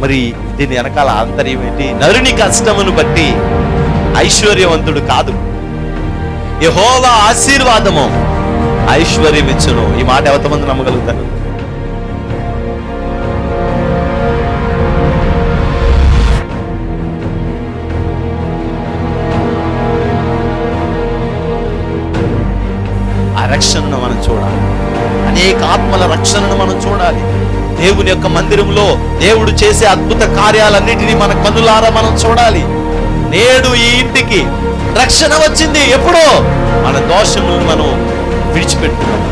మరి దీని వెనకాల ఆంతర్యం ఏంటి? నరుని కష్టమును బట్టి ఐశ్వర్యవంతుడు కాదు, యెహోవా ఆశీర్వాదము ఐశ్వర్యం ఇచ్చును. ఈ మాట ఎంతమంది నమ్మగలుగుతారు? ఆ రక్షణను మనం చూడాలి, అనేక ఆత్మల రక్షణను మనం చూడాలి. దేవుని యొక్క మందిరంలో దేవుడు చేసే అద్భుత కార్యాలన్నిటినీ మన కన్నులారా మనం చూడాలి. నేడు ఈ ఇంటికి రక్షణ వచ్చింది. ఎప్పుడో మన దోషములను మనం విడిచిపెట్టుకున్నాం.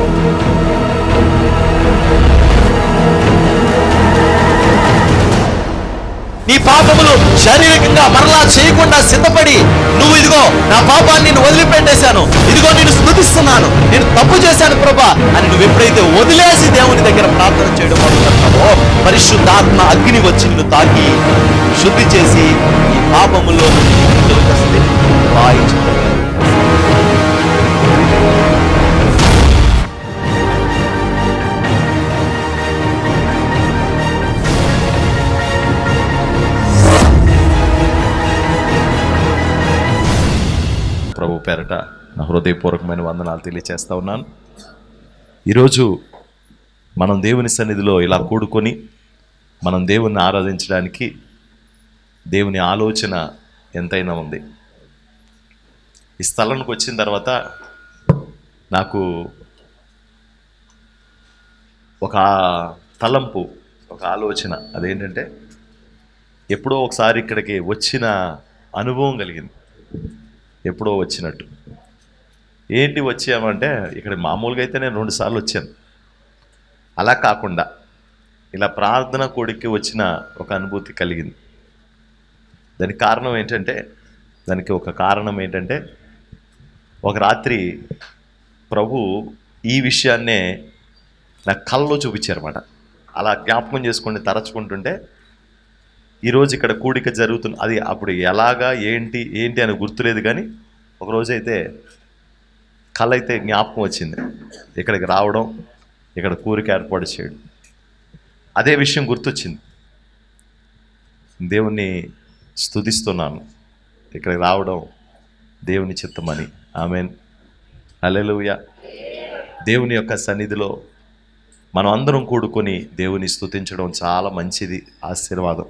నీ పాపములు శారీరకంగా మరలా చేయకుండా సిద్ధపడి, నువ్వు ఇదిగో నా పాపాన్ని నేను వదిలిపెట్టేశాను, ఇదిగో నేను స్తుతిస్తున్నాను, నేను తప్పు చేశాను ప్రభా అని నువ్వు ఎప్పుడైతే వదిలేసి దేవుని దగ్గర ప్రార్థన చేయడం మొదలుపెడతావో, పరిశుద్ధాత్మ అగ్ని వచ్చి నిన్ను తాకి శుద్ధి చేసి ఈ పాపములో ప్రభు పేరట నా హృదయపూర్వకమైన వందనాలు తెలియచేస్తా ఉన్నాను. ఈరోజు మనం దేవుని సన్నిధిలో ఇలా కూడుకొని మనం దేవుణ్ణి ఆరాధించడానికి దేవుని ఆలోచన ఎంతైనా ఉంది. ఈ స్థలానికి వచ్చిన తర్వాత నాకు ఒక తలంపు, ఒక ఆలోచన, అదేంటంటే ఎప్పుడో ఒకసారి ఇక్కడికి వచ్చిన అనుభవం కలిగింది. ఎప్పుడో వచ్చినట్టు. ఏంటి వచ్చామంటే, ఇక్కడ మామూలుగా అయితే నేను 2 సార్లు వచ్చాను. అలా కాకుండా ఇలా ప్రార్థన కూడికి వచ్చిన ఒక అనుభూతి కలిగింది. దానికి కారణం ఏంటంటే ఒక రాత్రి ప్రభు ఈ విషయాన్నే నా కళ్ళలో చూపించారన్నమాట. అలా జ్ఞాపకం చేసుకుని తరచుకుంటుంటే ఈరోజు ఇక్కడ కూడిక జరుగుతుంది. అది అప్పుడు ఎలాగా ఏంటి అని గుర్తులేదు, కానీ ఒకరోజైతే కళ అయితే జ్ఞాపకం వచ్చింది. ఇక్కడికి రావడం, ఇక్కడ కూడిక ఏర్పాటు చేయడం, అదే విషయం గుర్తొచ్చింది. దేవుణ్ణి స్తుతిస్తున్నాను, ఇక్కడికి రావడం దేవుని చిత్తమని. ఆమేన్, హల్లెలూయా. దేవుని యొక్క సన్నిధిలో మనం అందరం కూడుకొని దేవుని స్తుతించడం చాలా మంచిది, ఆశీర్వాదం.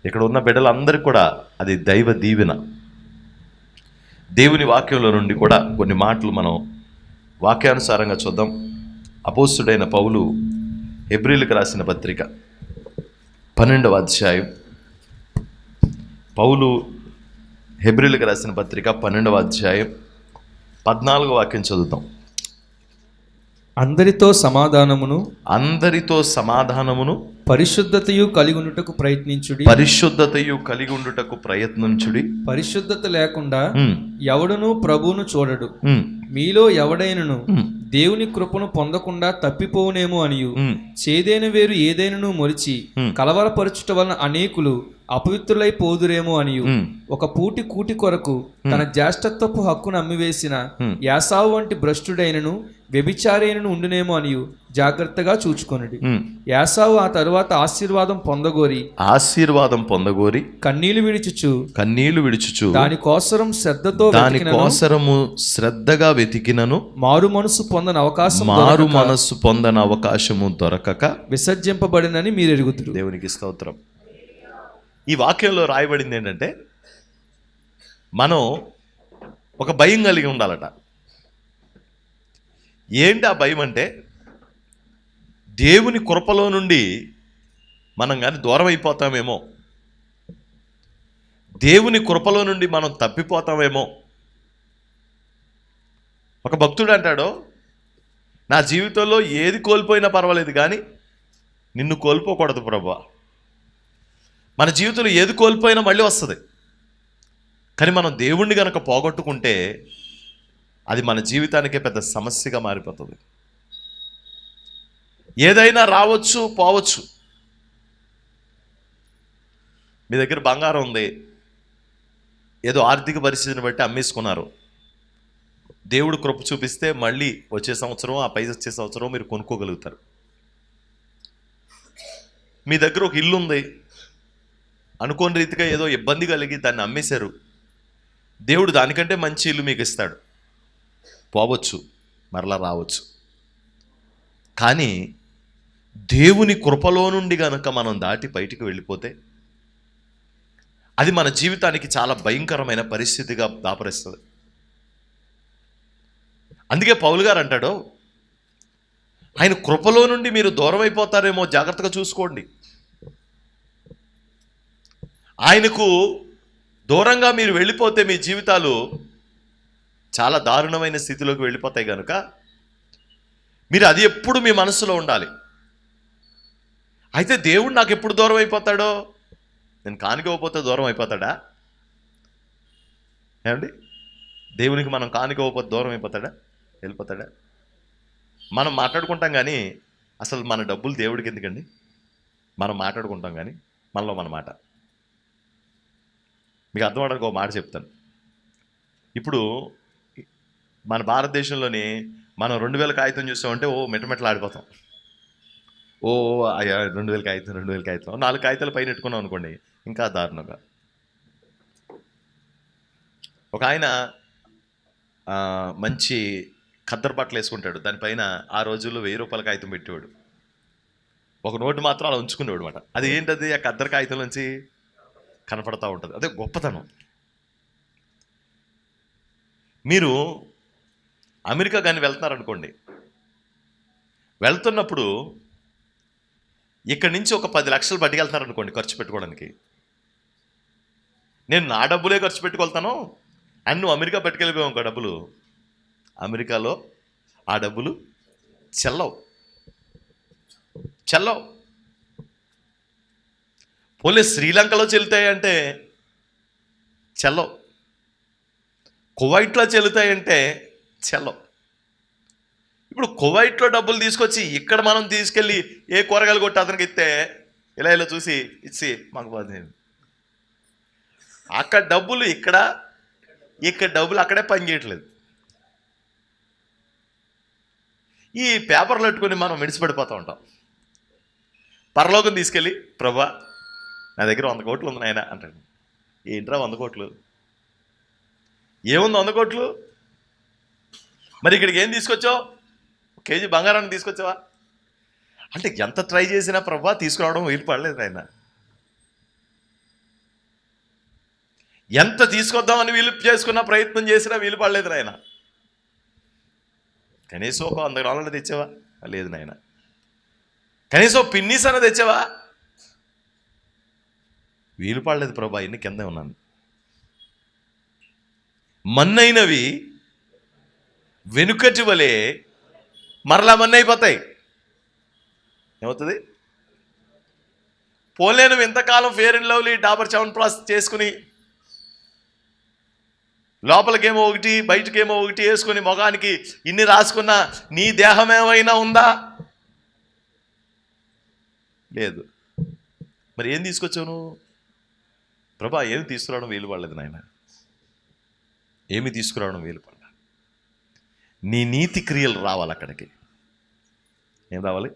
ఇక్కడ ఉన్న బిడ్డలందరికీ కూడా అది దైవ దీవెన. దేవుని వాక్యంలో నుండి కూడా కొన్ని మాటలు మనం వాక్యానుసారంగా చూద్దాం. అపోస్తుడైన పౌలు హెబ్రీయులకు రాసిన పత్రిక 12వ అధ్యాయం. పౌలు హెబ్రీయులకు రాసిన పత్రిక 12వ అధ్యాయం 14వ వాక్యం చదువుతాం. అందరితో సమాధానమును పరిశుద్ధతయు కలిగి ఉండుటకు ప్రయత్నించుడి. పరిశుద్ధత లేకుండా ఎవడును ప్రభువును చూడడు. మీలో ఎవడైనను దేవుని కృపను పొందకుండా తప్పిపోవునేమో అనియు చేదైన వేరు ఏదైనను మొలిచి కలవరపరచుట వలన అనేకులు అపవిత్రులై పోదురేమో అనియు ఒక పూటి కూటి కొరకు తన జ్యేష్ఠత్వపు హక్కును అమ్మివేసిన యాసావు వంటి భ్రష్టుడైనను వ్యభిచారైనను ఉండునేమో అనియు జాగ్రత్తగా చూచుకొనుడి. యాసావు ఆ తరువాత ఆశీర్వాదం పొందగోరి కన్నీళ్లు విడుచుచు దానికోసరం శ్రద్ధగా వెతికినను మారు మనసు పొందని అవకాశము దొరకక విసర్జింపబడినని మీరు ఎరుగుదురు. దేవునికి స్తోత్రం. ఈ వాక్యంలో రాయబడింది ఏంటంటే, మనం ఒక భయం కలిగి ఉండాలట. ఏంటి ఆ భయం అంటే, దేవుని కృపలో నుండి మనం కానీ దూరం అయిపోతామేమో, దేవుని కృపలో నుండి మనం తప్పిపోతామేమో. ఒక భక్తుడు అంటాడు, నా జీవితంలో ఏది కోల్పోయినా పర్వాలేదు కానీ నిన్ను కోల్పోకూడదు ప్రభువా. మన జీవితంలో ఏది కోల్పోయినా మళ్ళీ వస్తుంది, కానీ మనం దేవుణ్ణి కనుక పోగొట్టుకుంటే అది మన జీవితానికే పెద్ద సమస్యగా మారిపోతుంది. ఏదైనా రావచ్చు పోవచ్చు. మీ దగ్గర బంగారం ఉంది, ఏదో ఆర్థిక పరిస్థితిని బట్టి అమ్మేసుకున్నారు. దేవుడు కృప చూపిస్తే మళ్ళీ వచ్చే సంవత్సరం, ఆ పై వచ్చే సంవత్సరం మీరు కొనుక్కోగలుగుతారు. మీ దగ్గర ఒక ఇల్లు ఉంది, అనుకోని రీతిగా ఏదో ఇబ్బంది కలిగి దాన్ని అమ్మేశారు. దేవుడు దానికంటే మంచి ఇల్లు మీకు ఇస్తాడు. పోవచ్చు, మరలా రావచ్చు. కానీ దేవుని కృపలో నుండి గనక మనం దాటి బయటికి వెళ్ళిపోతే అది మన జీవితానికి చాలా భయంకరమైన పరిస్థితిగా దాపరిస్తుంది. అందుకే పౌలు గారు అంటాడు, ఆయన కృపలో నుండి మీరు దూరం అయిపోతారేమో, జాగ్రత్తగా చూసుకోండి. ఆయనకు దూరంగా మీరు వెళ్ళిపోతే మీ జీవితాలు చాలా దారుణమైన స్థితిలోకి వెళ్ళిపోతాయి కనుక మీరు అది ఎప్పుడు మీ మనసులో ఉండాలి. అయితే దేవుడు నాకు ఎప్పుడు దూరం అయిపోతాడో, నేను కానుకోకపోతే దూరం అయిపోతాడా? ఏమండి, దేవునికి మనం కానుకోకపోతే దూరం అయిపోతాడా? వెళ్ళిపోతాడా? మనం మాట్లాడుకుంటాం కానీ అసలు మన డబ్బులు దేవుడికి ఎందుకండి? మనం మాట్లాడుకుంటాం కానీ మనలో మన మాట. మీకు అర్థం అవడానికి ఒక మాట చెప్తాను. ఇప్పుడు మన భారతదేశంలోని మనం 2000 కాగితం చూసామంటే ఓ మెట్టమెట్లు ఆడిపోతాం. ఓ అయ్యా 2000 కాగితం 4 కాగితాలు పైన పెట్టుకున్నాం అనుకోండి, ఇంకా దారుణంగా. ఒక ఆయన మంచి ఖద్దరు బట్టలు వేసుకుంటాడు, దానిపైన ఆ రోజుల్లో 1000 రూపాయల కాగితం పెట్టేవాడు. ఒక నోటు మాత్రం అలా ఉంచుకునేవాడు అనమాట. అది ఏంటది? ఆ ఖద్దరు కాగితం నుంచి కనపడతా ఉంటుంది. అదే గొప్పతనం. మీరు అమెరికా కానీ వెళ్తున్నారనుకోండి, వెళ్తున్నప్పుడు ఇక్కడి నుంచి ఒక 10 లక్షలు పట్టుకెళ్తున్నారనుకోండి ఖర్చు పెట్టుకోవడానికి. నేను నా డబ్బులే ఖర్చు పెట్టుకెళ్తాను అని నువ్వు అమెరికా పట్టుకెళ్ళిపోయావు ఇంకో డబ్బులు, అమెరికాలో ఆ డబ్బులు చెల్లవు. పోలే శ్రీలంకలో చెల్లుతాయంటే చెల్లవు, కువైట్లో చెల్లుతాయంటే చెల్లవు. ఇప్పుడు కువైట్లో డబ్బులు తీసుకొచ్చి ఇక్కడ మనం తీసుకెళ్ళి ఏ కూరగాయలు కొట్టి అతనికి ఇస్తే ఇలా చూసి ఇచ్చి మాకు బాధ. అక్కడ డబ్బులు ఇక్కడ డబ్బులు అక్కడే పనిచేయట్లేదు. ఈ పేపర్లు పెట్టుకొని మనం విడిచిపడిపోతూ ఉంటాం. పరలోకం తీసుకెళ్ళి, ప్రభా నా దగ్గర 100 కోట్లు ఉంది నాయన అంటాడు. ఏంట్రా 100 కోట్లు? ఏముంది 100 కోట్లు? మరి ఇక్కడికి ఏం తీసుకొచ్చావు? కేజీ బంగారాన్ని తీసుకొచ్చావా అంటే ఎంత ట్రై చేసినా ప్రభా తీసుకురావడం వీలు పడలేదు ఆయన. ఎంత తీసుకొద్దామని వీలు చేసుకున్న ప్రయత్నం చేసినా వీలు పడలేదు నాయన. కనీసం ఒక 100 గ్రాములు తెచ్చావా? లేదు నాయన. కనీసం పిన్నీస్ అన్న తెచ్చావా? వీలు పడలేదు ప్రభా, ఇన్ని కిందే ఉన్నాను. మన్నైనవి వెనుకటి వలె మరలా మన్నైపోతాయి. ఏమవుతుంది? పోలేను ఇంతకాలం fair and lovely Dabur Chyawanprash చేసుకుని లోపలికేమో ఒకటి బయటకేమో ఒకటి వేసుకుని మొగానికి ఇన్ని రాసుకున్న నీ దేహం ఏమైనా ఉందా? లేదు. మరి ఏం తీసుకొచ్చావు నువ్వు? ప్రభా ఏమి తీసుకురావడం వీలు పడలేదు నాయన, ఏమి తీసుకురావడం వీలు పడలేదు. నీ నీతి క్రియలు రావాలి. అక్కడికి ఏం రావాలి?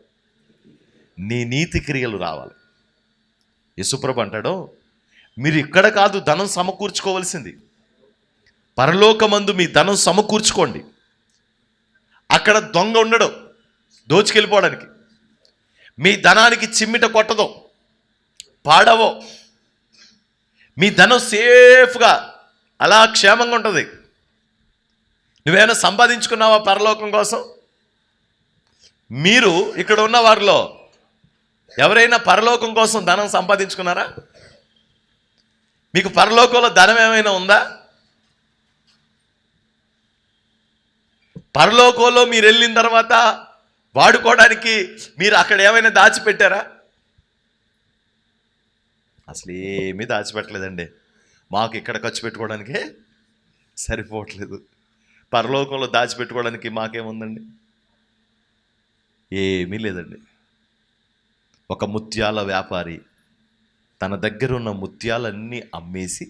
నీ నీతి క్రియలు రావాలి. యేసుప్రభు అంటాడు, మీరు ఇక్కడ కాదు ధనం సమకూర్చుకోవలసింది, పరలోకమందు మీ ధనం సమకూర్చుకోండి. అక్కడ దొంగ ఉండడు దోచుకెళ్ళిపోవడానికి. మీ ధనానికి చిమ్మిట కొట్టదో, పాడవో. మీ ధనం సేఫ్గా అలా క్షేమంగా ఉంటుంది. నువ్వేమైనా సంపాదించుకున్నావా పరలోకం కోసం? మీరు ఇక్కడ ఉన్న వారిలో ఎవరైనా పరలోకం కోసం ధనం సంపాదించుకున్నారా? మీకు పరలోకంలో ధనం ఏమైనా ఉందా? పరలోకంలో మీరు వెళ్ళిన తర్వాత వాడుకోవడానికి మీరు అక్కడ ఏమైనా దాచిపెట్టారా? అసలు ఏమీ దాచిపెట్టలేదండి. మాకు ఇక్కడ ఖర్చు పెట్టుకోవడానికే సరిపోవట్లేదు. పరలోకంలో దాచిపెట్టుకోవడానికి మాకేముందండి? ఏమీ లేదండి. ఒక ముత్యాల వ్యాపారి తన దగ్గర ఉన్న ముత్యాలన్నీ అమ్మేసి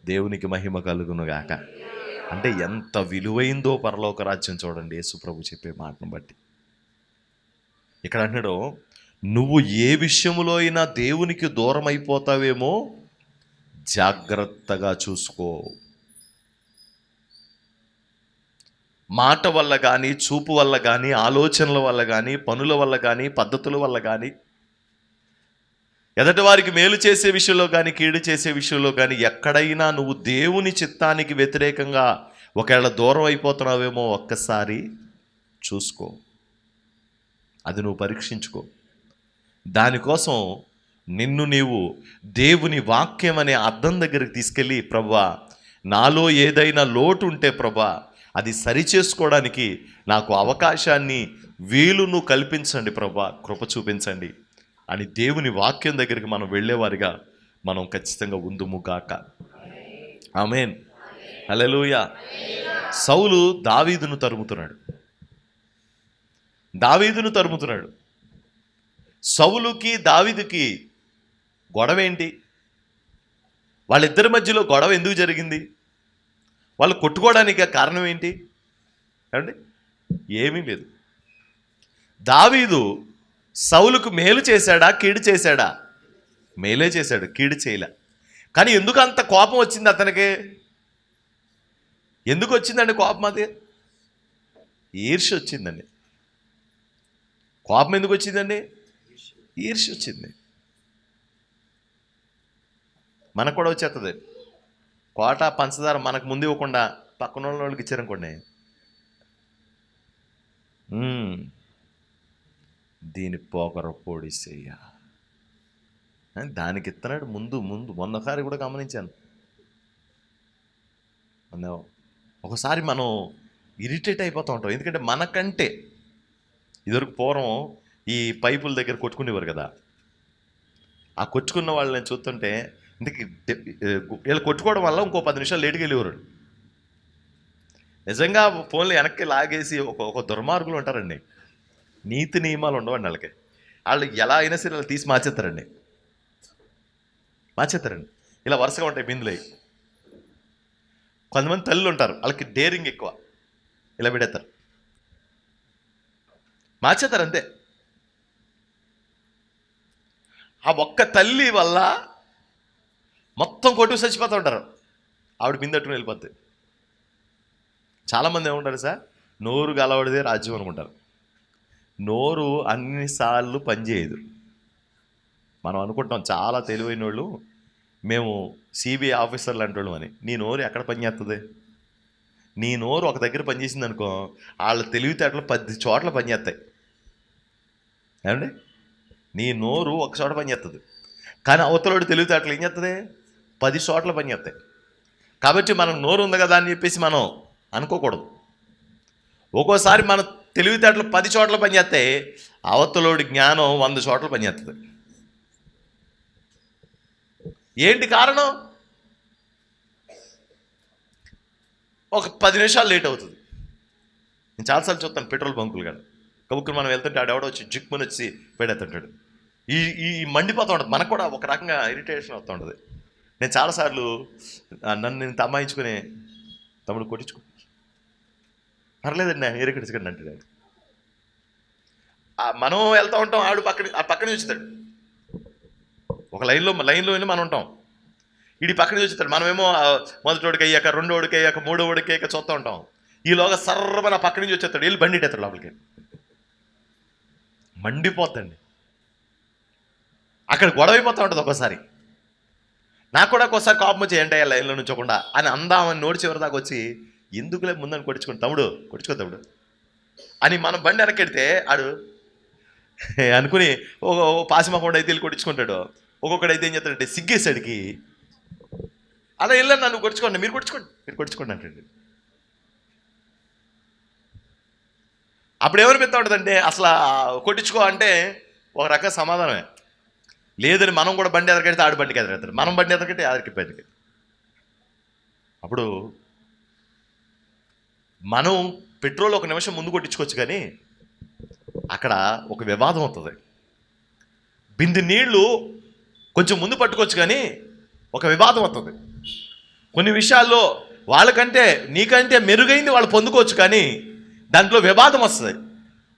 దేవునికి మహిమ కలుగునుగాక అంటే ఎంత విలువైందో పరలోక రాజ్యం చూడండి. యేసుప్రభు చెప్పే మాటను బట్టి ఇక్కడ అంటాడు, నువ్వు ఏ విషయములో అయినా దేవునికి దూరం అయిపోతావేమో జాగ్రత్తగా చూసుకో. మాట వల్ల కానీ, చూపు వల్ల కానీ, ఆలోచనల వల్ల కానీ, పనుల వల్ల కానీ, పద్ధతుల వల్ల కానీ, ఎదటి వారికి మేలు చేసే విషయంలో కానీ, కీడు చేసే విషయంలో కానీ ఎక్కడైనా నువ్వు దేవుని చిత్తానికి వ్యతిరేకంగా ఒకవేళ దూరం అయిపోతున్నావేమో ఒక్కసారి చూసుకో. అది నువ్వు పరీక్షించుకో. దానికోసం నిన్ను నీవు దేవుని వాక్యం అనే అద్దం దగ్గరికి తీసుకెళ్ళి, ప్రభువా నాలో ఏదైనా లోటు ఉంటే ప్రభువా అది సరిచేసుకోవడానికి నాకు అవకాశాన్ని, వీలును కల్పించండి ప్రభువా, కృప చూపించండి అని దేవుని వాక్యం దగ్గరికి మనం వెళ్ళేవారిగా మనం ఖచ్చితంగా ఉందుముగాక. ఆమేన్, హల్లెలూయా. సౌలు దావీదును తరుముతున్నాడు. సౌలుకి దావీదుకి గొడవ ఏంటి? వాళ్ళిద్దరి మధ్యలో గొడవ ఎందుకు జరిగింది? వాళ్ళు కొట్టుకోవడానికి కారణం ఏంటి అండి? ఏమీ లేదు. దావీదు సౌలుకు మేలు చేశాడా, కీడు చేశాడా? మేలే చేశాడు, కీడు చేయలే. కానీ ఎందుకు అంత కోపం వచ్చింది అతనికి? ఎందుకు వచ్చిందండి కోపం? అది ఈర్ష్య వచ్చిందండి. కోపం ఎందుకు వచ్చిందండి? ఈర్ష్య వచ్చింది. మనకు కూడా వచ్చేస్తుంది. కోట పంచదార మనకు ముందు ఇవ్వకుండా పక్కన వాళ్ళకి ఇచ్చారనుకోండి, దీని పోకర పొడిసేయ దానికి ఇస్తున్నాడు. ముందు మొన్నసారి కూడా గమనించాను. ఒకసారి మనం ఇరిటేట్ అయిపోతూ ఉంటాం. ఎందుకంటే మనకంటే ఇదివరకు పూర్వం ఈ పైపుల దగ్గర కొట్టుకునేవారు కదా, ఆ కొట్టుకున్న వాళ్ళని చూస్తుంటే ఇందుకు వీళ్ళు కొట్టుకోవడం వల్ల ఇంకో 10 నిమిషాలు లేటుగా వెళ్ళేవారు. నిజంగా ఫోన్లు వెనక్కి లాగేసి ఒక దుర్మార్గులు ఉంటారండి. నీతి నియమాలు ఉండవండి వాళ్ళకి. వాళ్ళు ఎలా అయినా సరే వాళ్ళు తీసి మార్చేస్తారండి. ఇలా వరుసగా ఉంటాయి బిందులు. కొంతమంది తల్లులు ఉంటారు, వాళ్ళకి డేరింగ్ ఎక్కువ, ఇలా పెడతారు, మార్చేస్తారు అంతే. ఆ ఒక్క తల్లి వల్ల మొత్తం కొట్టుకు చచ్చిపోతూ ఉంటారు. ఆవిడ బిందట్టుకుని వెళ్ళిపోద్ది. చాలామంది ఏమంటారు సార్, నోరు గలవడిదే రాజ్యం అనుకుంటారు. నోరు అన్నిసార్లు పనిచేయదు. మనం అనుకుంటాం చాలా తెలివైన వాళ్ళు, మేము సిబిఐ ఆఫీసర్లు అంటాడు అని. నీ నోరు ఎక్కడ పనిచేస్తుంది? నీ నోరు ఒక దగ్గర పనిచేసింది అనుకో, వాళ్ళ తెలివితేటలు 10 చోట్ల పనిచేస్తాయి ఏమండి. నీ నోరు ఒక చోట పనిచేస్తుంది, కానీ అవతలోడు తెలివితేటలు ఏం చేస్తుంది? 10 చోట్ల పనిచేస్తాయి. కాబట్టి మనం నోరు ఉంది కదా అని చెప్పేసి మనం అనుకోకూడదు. ఒక్కోసారి మన తెలివితేటలు 10 చోట్ల పనిచేస్తాయి, అవతలోడి జ్ఞానం 100 చోట్ల పనిచేస్తుంది. ఏంటి కారణం? ఒక 10 నిమిషాలు లేట్ అవుతుంది. నేను చాలాసార్లు చూస్తాను పెట్రోల్ బంకులు కానీ, కబుక్కుని మనం వెళ్తుంటే ఆడెవడో వచ్చి జిక్కుమని వచ్చి పెడేస్తుంటాడు. ఈ మండిపోతూ ఉంటుంది. మనకు కూడా ఒక రకంగా ఇరిటేషన్ అవుతూ ఉంటుంది. నేను చాలాసార్లు నేను తమ్మాయించుకుని, తమ్ముడు కొట్టించుకో, పర్లేదండి ఎరగడించకండి అంటాడు. మనం వెళ్తూ ఉంటాం, ఆడు పక్కన చూస్తాడు. ఒక లైన్లో మనం ఉంటాం, వీడి పక్కన చూస్తాడు. మనమేమో మొదటోడికి అయ్యాక, రెండోడికి అయ్యాక, మూడోడికి అయ్యాక చూస్తూ ఉంటాం. ఈలోగా సర్రమని పక్క నుంచి వచ్చేస్తాడు, వెళ్ళి బండి ఎత్తాడు లోపలికి. మండిపోతండి. అక్కడ గొడవ అయిపోతూ ఉంటుంది. ఒకసారి నాకు కూడా ఒక్కోసారి కోపం వచ్చి ఏంటి లైన్లో నుంచోకుండా అని అందామని నోటి చివరి దాకా వచ్చి, ఎందుకులే ముందని కొట్టించుకోండి తమ్ముడు, కొట్టించుకో తమ్ముడు అని మనం బండి వెనకెడితే ఆడు అనుకుని పాసిమకుండా అయితే వెళ్ళి కొట్టించుకుంటాడు. ఒక్కొక్కడైతే ఏం చేస్తాడంటే సిగ్గేసాడికి, అలా వెళ్ళాను నన్ను కొట్టించుకోండి, మీరు కొట్టించుకోండి అంటండి. అప్పుడు ఎవరు పెడతా ఉంటుందంటే అసలు కొట్టించుకో అంటే ఒక రకం సమాధానమే లేదని. మనం కూడా బండి ఎదరికెడితే ఆడు బండికి ఎదరెడతాడు, మనం బండి ఎదరికెడితే ఆడికి బండికి. అప్పుడు మనం పెట్రోల్ ఒక నిమిషం ముందు కొట్టించుకోవచ్చు, కానీ అక్కడ ఒక వివాదం అవుతుంది. బింది నీళ్లు కొంచెం ముందు పట్టుకోవచ్చు, కానీ ఒక వివాదం అవుతుంది. కొన్ని విషయాల్లో వాళ్ళకంటే నీకంటే మెరుగైంది వాళ్ళు పొందుకోవచ్చు, కానీ దాంట్లో వివాదం వస్తుంది.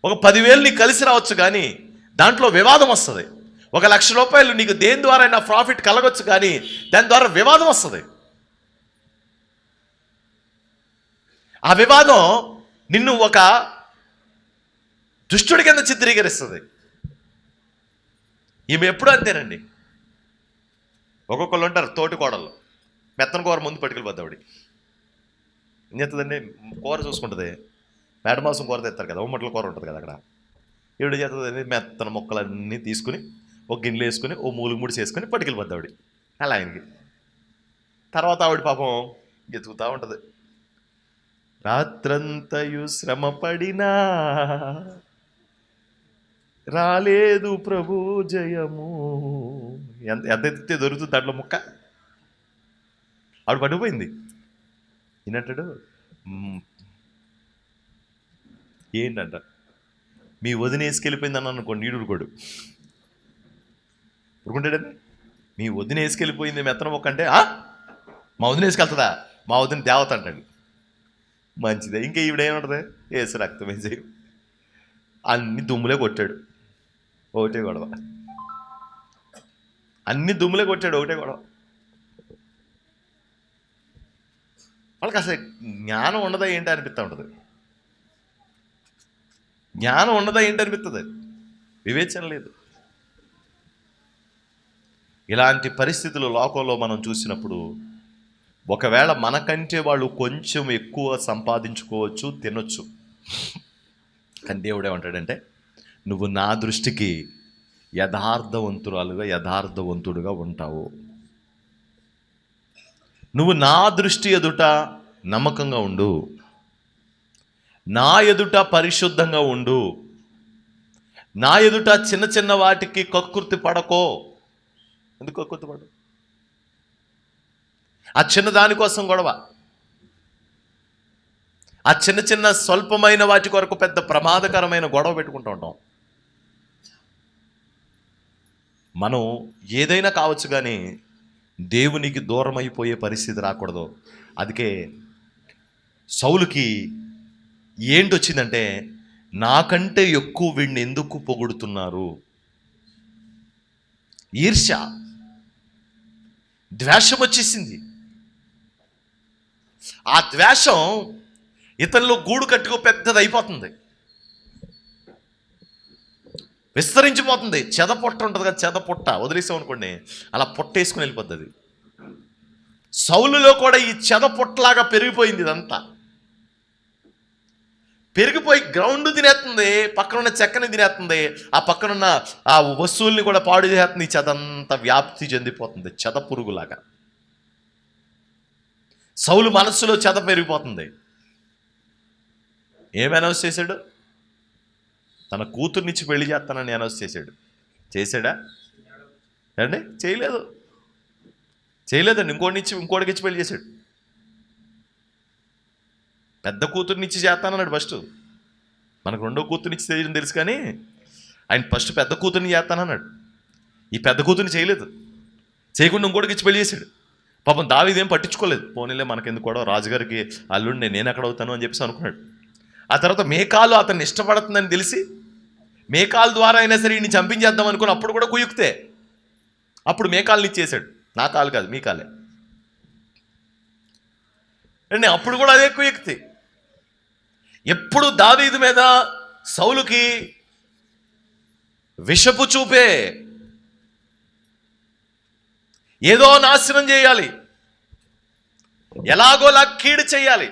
ఒక 10,000 నీకు కలిసి రావచ్చు, కానీ దాంట్లో వివాదం వస్తుంది. 1,00,000 రూపాయలు నీకు దేని ద్వారా అయినా ప్రాఫిట్ కలగొచ్చు, కానీ దాని ద్వారా వివాదం వస్తుంది. ఆ వివాదం నిన్ను ఒక దుష్టుడి కింద చిత్రీకరిస్తుంది. ఈమె ఎప్పుడు అంతేనండి. ఒక్కొక్కళ్ళు ఉంటారు తోటి కోడళ్ళు, మెత్తన కూర ముందు పట్టుకెళ్ళిపోద్ది ఆవిడ. ఏం చేస్తుందండి, కూర చూసుకుంటుంది. మేడమాసం కూర తెస్తారు కదా, ఉమ్మట్ల కూర ఉంటుంది కదా, అక్కడ ఈవిడ చేస్తుంది మెత్తన ముక్కలన్నీ తీసుకుని ఒక గిన్నెలు వేసుకుని ఓ మూలుగు ముడిసి వేసుకుని పట్టుకెళ్ళిపోద్ది ఆవిడ. అలా ఆయనకి తర్వాత ఆవిడ పాపం ఎతుకుతూ ఉంటుంది. రాత్రంతయు శ్రమ పడినా రాలేదు ప్రభు జయము. ఎంత ఎత్తితే దొరుకుతుంది దాంట్లో ముక్క. ఆవిడ పడిపోయింది. ఈయనంటాడు, ఏంటంట, మీ వదిన వేసుకెళ్ళిపోయిందని అనుకోండి, నీడు ఉడుకోడు ఉడుకుంటాడండి. మీ వదిన వేసుకెళ్ళిపోయింది మెత్తన మొక్క అంటే, మా వదిన వేసుకెళ్తుందా, మా వదిన దేవత అంటాడు. మంచిదే. ఇంకా ఈవిడేముంటుంది, వేసి రక్తం వేసి అన్ని దుమ్ములే కొట్టాడు, ఒకటే గొడవ. అన్ని దుమ్ములే కొట్టాడు, ఒకటే గొడవ. వాళ్ళకి అసలు జ్ఞానం ఉండదా ఏంటి అనిపిస్తూ ఉంటుంది. జ్ఞానం ఉండదా ఏంటి అనిపిస్తుంది. వివేచన లేదు. ఇలాంటి పరిస్థితులు లోకంలో మనం చూసినప్పుడు ఒకవేళ మనకంటే వాళ్ళు కొంచెం ఎక్కువ సంపాదించుకోవచ్చు, తినొచ్చు, కానీ దేవుడు ఏమంటాడంటే, నువ్వు నా దృష్టికి యథార్థవంతుడుగా ఉంటావు. నువ్వు నా దృష్టి ఎదుట నమ్మకంగా ఉండు, నా ఎదుట పరిశుద్ధంగా ఉండు, నా ఎదుట చిన్న చిన్న వాటికి కక్కుర్తి పడకో. ఎందుకు కక్కుర్తి పడు? ఆ చిన్న దానికోసం గొడవ, ఆ చిన్న చిన్న స్వల్పమైన వాటి కొరకు పెద్ద ప్రమాదకరమైన గొడవ పెట్టుకుంటూ ఉంటాం. మనం ఏదైనా కావచ్చు, కానీ దేవునికి దూరం అయిపోయే పరిస్థితి రాకూడదు. అందుకే సౌలుకి ఏంటి వచ్చిందంటే, నాకంటే ఎక్కువ వీడిని ఎందుకు పొగుడుతున్నారు? ఈర్ష్య, ద్వేషం వచ్చేసింది. ఆ ద్వేషం ఇతనిలో గూడు కట్టుకో పెద్దది అయిపోతుంది, విస్తరించిపోతుంది. చెదపొట్ట ఉంటుంది కదా, చెదపొట్ట వదిలేసాం అనుకోండి, అలా పొట్ట వేసుకుని వెళ్ళిపోతుంది. సౌలులో కూడా ఈ చెదపొట్టలాగా పెరిగిపోయింది. ఇదంతా పెరిగిపోయి గ్రౌండ్ తినేస్తుంది, పక్కనున్న చెక్కని తినేస్తుంది, ఆ పక్కనున్న ఆ వస్తువుల్ని కూడా పాడు చేస్తుంది. ఈ చెదంతా వ్యాప్తి చెందిపోతుంది, చెద పురుగులాగా. సౌలు మనస్సులో చెద పెరిగిపోతుంది. ఏం అనౌన్స్ చేశాడు? తన కూతుర్నిచ్చి పెళ్లి చేస్తానని అనౌన్స్ చేశాడు. చేశాడా అండి? చేయలేదండి. ఇంకోటికి ఇచ్చి పెళ్లి చేశాడు. పెద్ద కూతుర్నిచ్చి చేస్తానన్నాడు ఫస్ట్. మనకు రెండో కూతుర్నిచ్చి తెలియడం తెలుసు, కానీ ఆయన ఫస్ట్ పెద్ద కూతుర్ని చేస్తానన్నాడు. ఈ పెద్ద కూతుర్ని చేయకుండా ఇంకోటికి ఇచ్చి పెళ్లి చేశాడు. పాపం దావీదేం పట్టించుకోలేదు. పోనీలే మనకెందుకు కూడా, రాజుగారికి అల్లుండి నేను ఎక్కడ అవుతాను అని చెప్పేసి అనుకున్నాడు. ఆ తర్వాత మేకాలు అతన్ని ఇష్టపడుతుందని తెలిసి మేకాల ద్వారా అయినా సరే ఈయన్ని చంపించేద్దాం అనుకుని అప్పుడు కూడా కుయుక్తే. అప్పుడు మేకాలని ఇచ్చేసాడు. నా కాలు కాదు, మీ కాలే అండి. అప్పుడు కూడా అదే కుయుక్తి. ఎప్పుడు దావీదు మీద సౌలుకి విషపు చూపే, ఏదో నాశనం చేయాలి, ఎలాగోలా కీడు చేయాలి.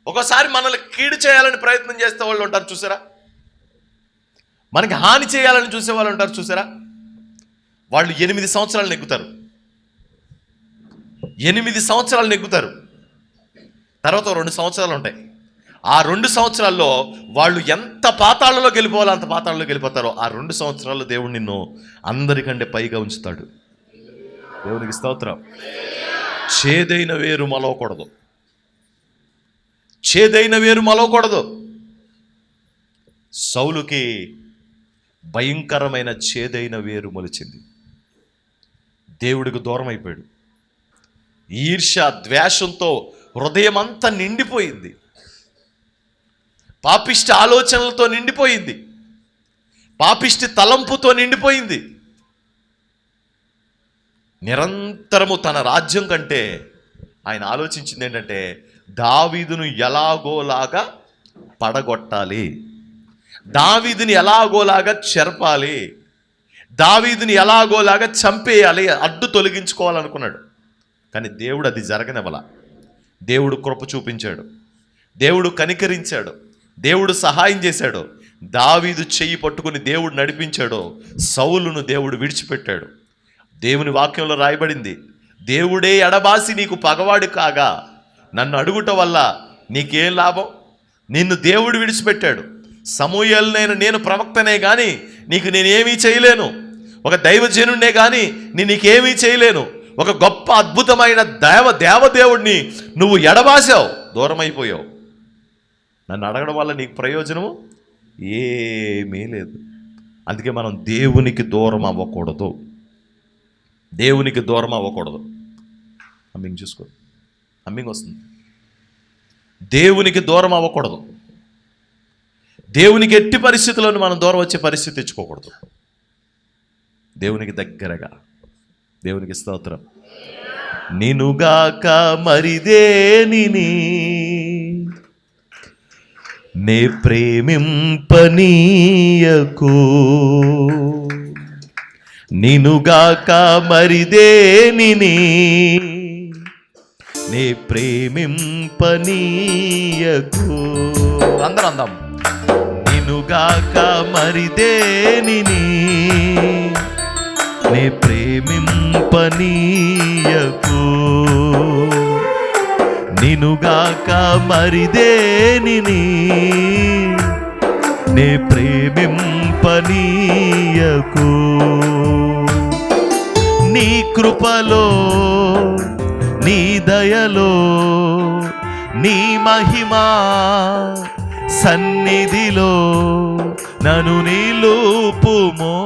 ఒకసారి మనల్ని కీడు చేయాలని ప్రయత్నం చేసే వాళ్ళు ఉంటారు చూసారా, మనకి హాని చేయాలని చూసే వాళ్ళు ఉంటారు చూసారా. వాళ్ళు 8 సంవత్సరాలు నెగ్గుతారు. 8 సంవత్సరాలు నెగ్గుతారు. తర్వాత 2 సంవత్సరాలు ఉంటాయి. ఆ 2 సంవత్సరాల్లో వాళ్ళు ఎంత పాతాళంలోకి వెళ్ళిపోవాలో అంత పాతాళంలోకి వెళ్ళిపోతారో. ఆ 2 సంవత్సరాల్లో దేవుడు నిన్ను అందరికంటే పైగా ఉంచుతాడు. దేవునికి స్తోత్రం. చేదైన వేరు మలవకూడదు, చేదైన వేరు మలవకూడదు. సౌలుకి భయంకరమైన చేదైన వేరు మొలిచింది. దేవుడికి దూరం అయిపోయాడు. ఈర్ష్య ద్వేషంతో హృదయం అంతా నిండిపోయింది. పాపిష్ట ఆలోచనలతో నిండిపోయింది. పాపిష్టి తలంపుతో నిండిపోయింది. నిరంతరము తన రాజ్యం కంటే ఆయన ఆలోచించింది ఏంటంటే దావీదును ఎలాగోలాగా పడగొట్టాలి, దావీదుని ఎలాగోలాగా చెరపాలి, దావీదుని ఎలాగోలాగా చంపేయాలి, అడ్డు తొలగించుకోవాలనుకున్నాడు. కానీ దేవుడు అది జరగనివ్వల. దేవుడు కృప చూపించాడు, దేవుడు కనికరించాడు, దేవుడు సహాయం చేశాడు. దావీదు చెయ్యి పట్టుకుని దేవుడు నడిపించాడు. సౌలును దేవుడు విడిచిపెట్టాడు. దేవుని వాక్యంలో రాయబడింది, దేవుడే ఎడబాసి నీకు పగవాడు కాగా నన్ను అడుగుట వల్ల నీకేం లాభం? నిన్ను దేవుడు విడిచిపెట్టాడు. సమూయేలునైన నేను ప్రవక్తనే కానీ నీకు నేనేమీ చేయలేను, ఒక దైవజనుడినే కానీ నీకేమీ చేయలేను. ఒక గొప్ప అద్భుతమైన దేవదేవుడిని నువ్వు ఎడబాసావు, దూరం అయిపోయావు. నన్ను అడగడం వల్ల నీకు ప్రయోజనము ఏమీ లేదు. అందుకే మనం దేవునికి దూరం అవ్వకూడదు, దేవునికి దూరం అవ్వకూడదు. అమ్మింగ్ చూసుకో, అమ్మింగ్ వస్తుంది. దేవునికి దూరం అవ్వకూడదు. దేవునికి ఎట్టి పరిస్థితులను మనం దూరం వచ్చే పరిస్థితి తెచ్చుకోకూడదు. దేవునికి దగ్గరగా, దేవునికి స్తోత్రం. నినుగాక మరిదేనిని నే ప్రేమింపనీయకు, నినుగాక మరిదేనిని నే ప్రేమింపనీయకు. అందరం అందాం. నినుగాక మరిదేనిని నే ప్రేమింపనీయకు, నినుగాక మరిదేనిని నే ప్రేమింపనీయకు. నీ కృపలో, నీ దయలో, నీ మహిమా సన్నిధిలో నన్ను నిలుపుమో.